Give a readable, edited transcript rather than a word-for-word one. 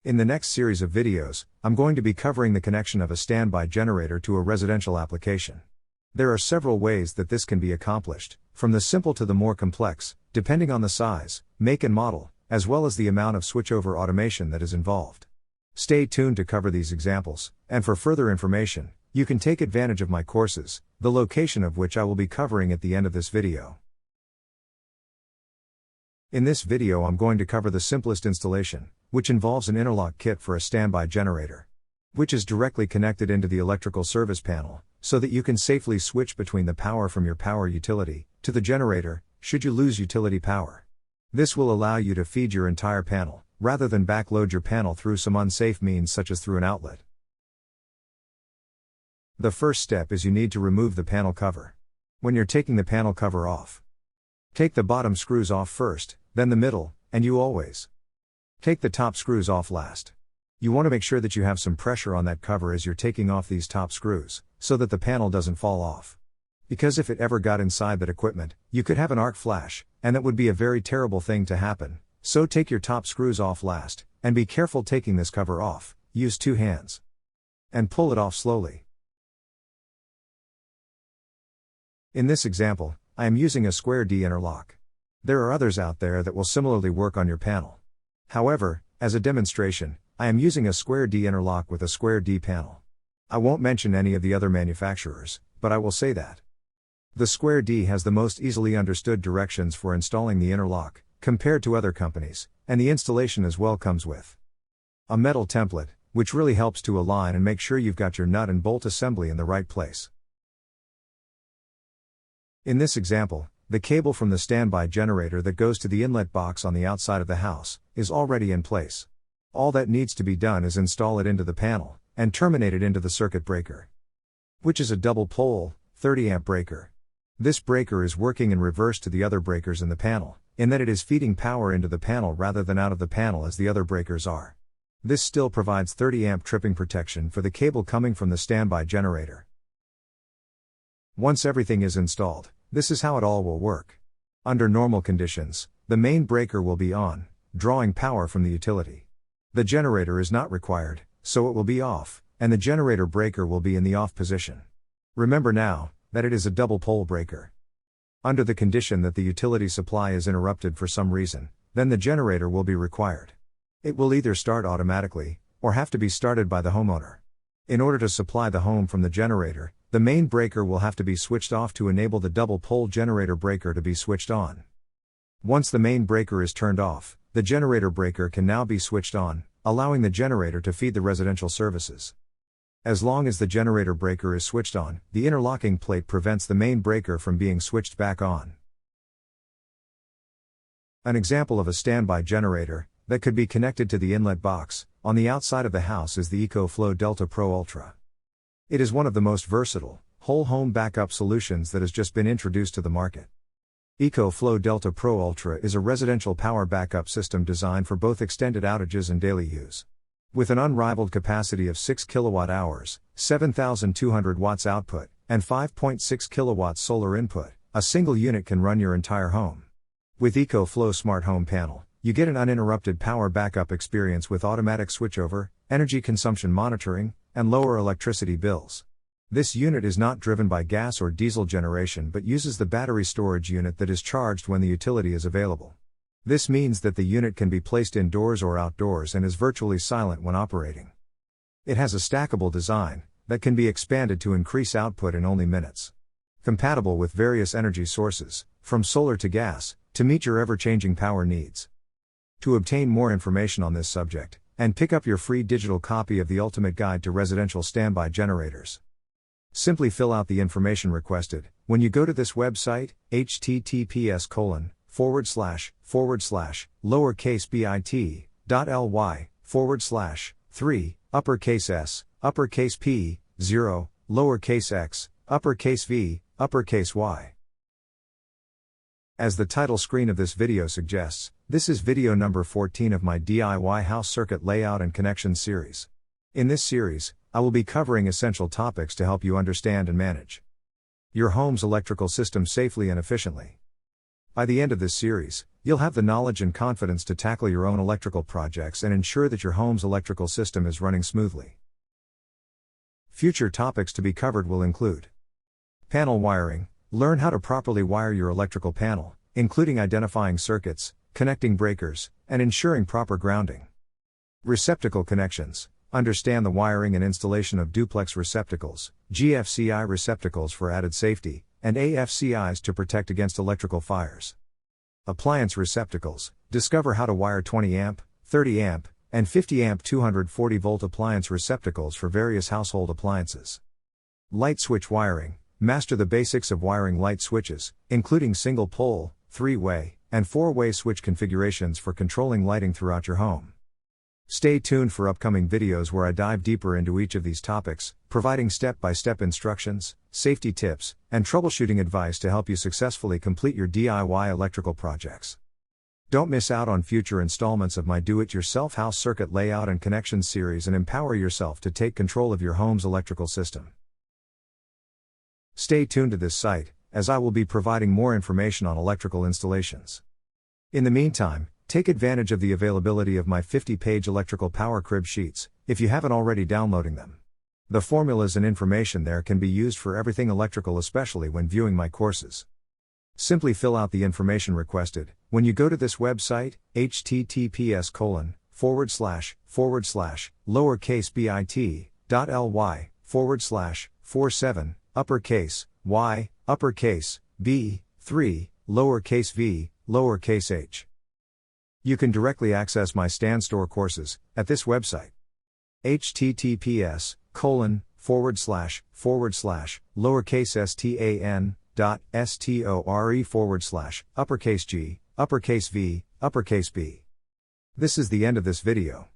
In the next series of videos, I'm going to be covering the connection of a standby generator to a residential application. There are several ways that this can be accomplished, from the simple to the more complex, depending on the size, make and model, as well as the amount of switchover automation that is involved. Stay tuned to cover these examples, and for further information, you can take advantage of my courses, the location of which I will be covering at the end of this video. In this video I'm going to cover the simplest installation, which involves an interlock kit for a standby generator, which is directly connected into the electrical service panel, so that you can safely switch between the power from your power utility to the generator, should you lose utility power. This will allow you to feed your entire panel, rather than backload your panel through some unsafe means such as through an outlet. The first step is you need to remove the panel cover. When you're taking the panel cover off, take the bottom screws off first, then the middle, and you always take the top screws off last. You want to make sure that you have some pressure on that cover as you're taking off these top screws, so that the panel doesn't fall off. Because if it ever got inside that equipment, you could have an arc flash, and that would be a very terrible thing to happen. So take your top screws off last, and be careful taking this cover off. Use 2 hands and pull it off slowly. In this example, I am using a square D interlock. There are others out there that will similarly work on your panel. However, as a demonstration, I am using a square D interlock with a square D panel. I won't mention any of the other manufacturers, but I will say that the square D has the most easily understood directions for installing the interlock, compared to other companies, and the installation as well comes with a metal template, which really helps to align and make sure you've got your nut and bolt assembly in the right place. In this example, the cable from the standby generator that goes to the inlet box on the outside of the house is already in place. All that needs to be done is install it into the panel, and terminate it into the circuit breaker, which is a double pole, 30 amp breaker. This breaker is working in reverse to the other breakers in the panel, in that it is feeding power into the panel rather than out of the panel as the other breakers are. This still provides 30 amp tripping protection for the cable coming from the standby generator. Once everything is installed, this is how it all will work. Under normal conditions, the main breaker will be on, drawing power from the utility. The generator is not required, so it will be off, and the generator breaker will be in the off position. Remember now, that it is a double pole breaker. Under the condition that the utility supply is interrupted for some reason, then the generator will be required. It will either start automatically, or have to be started by the homeowner. In order to supply the home from the generator, the main breaker will have to be switched off to enable the double pole generator breaker to be switched on. Once the main breaker is turned off, the generator breaker can now be switched on, allowing the generator to feed the residential services. As long as the generator breaker is switched on, the interlocking plate prevents the main breaker from being switched back on. An example of a standby generator that could be connected to the inlet box on the outside of the house is the EcoFlow Delta Pro Ultra. It is one of the most versatile, whole home backup solutions that has just been introduced to the market. EcoFlow Delta Pro Ultra is a residential power backup system designed for both extended outages and daily use. With an unrivaled capacity of 6 kWh, 7,200 watts output, and 5.6 kW solar input, a single unit can run your entire home. With EcoFlow Smart Home Panel, you get an uninterrupted power backup experience with automatic switchover, energy consumption monitoring, and lower electricity bills. This unit is not driven by gas or diesel generation but uses the battery storage unit that is charged when the utility is available. This means that the unit can be placed indoors or outdoors and is virtually silent when operating. It has a stackable design that can be expanded to increase output in only minutes. Compatible with various energy sources, from solar to gas, to meet your ever-changing power needs. To obtain more information on this subject, and pick up your free digital copy of the Ultimate Guide to Residential Standby Generators, simply fill out the information requested when you go to this website, https://bit.ly/3 uppercase S, uppercase P, 0, lowercase x, uppercase V, uppercase Y. As the title screen of this video suggests, this is video number 14 of my DIY house circuit layout and connection series. In this series, I will be covering essential topics to help you understand and manage your home's electrical system safely and efficiently. By the end of this series, you'll have the knowledge and confidence to tackle your own electrical projects and ensure that your home's electrical system is running smoothly. Future topics to be covered will include panel wiring. Learn how to properly wire your electrical panel, including identifying circuits, connecting breakers, and ensuring proper grounding. Receptacle connections. Understand the wiring and installation of duplex receptacles, GFCI receptacles for added safety, and AFCIs to protect against electrical fires. Appliance receptacles. Discover how to wire 20 amp, 30 amp, and 50 amp 240 volt appliance receptacles for various household appliances. Light switch wiring. Master the basics of wiring light switches, including single pole, 3-way, and 4-way switch configurations for controlling lighting throughout your home. Stay tuned for upcoming videos where I dive deeper into each of these topics, providing step-by-step instructions, safety tips, and troubleshooting advice to help you successfully complete your DIY electrical projects. Don't miss out on future installments of my Do-It-Yourself House Circuit Layout and Connections series and empower yourself to take control of your home's electrical system. Stay tuned to this site, as I will be providing more information on electrical installations. In the meantime, take advantage of the availability of my 50-page electrical power crib sheets, if you haven't already downloading them. The formulas and information there can be used for everything electrical, especially when viewing my courses. Simply fill out the information requested when you go to this website, https://bit.ly/47 uppercase y uppercase b 3 lowercase v lowercase h. You can directly access my StanStore courses at this website. https://stan.store/uppercase g uppercase v uppercase b. This is the end of this video.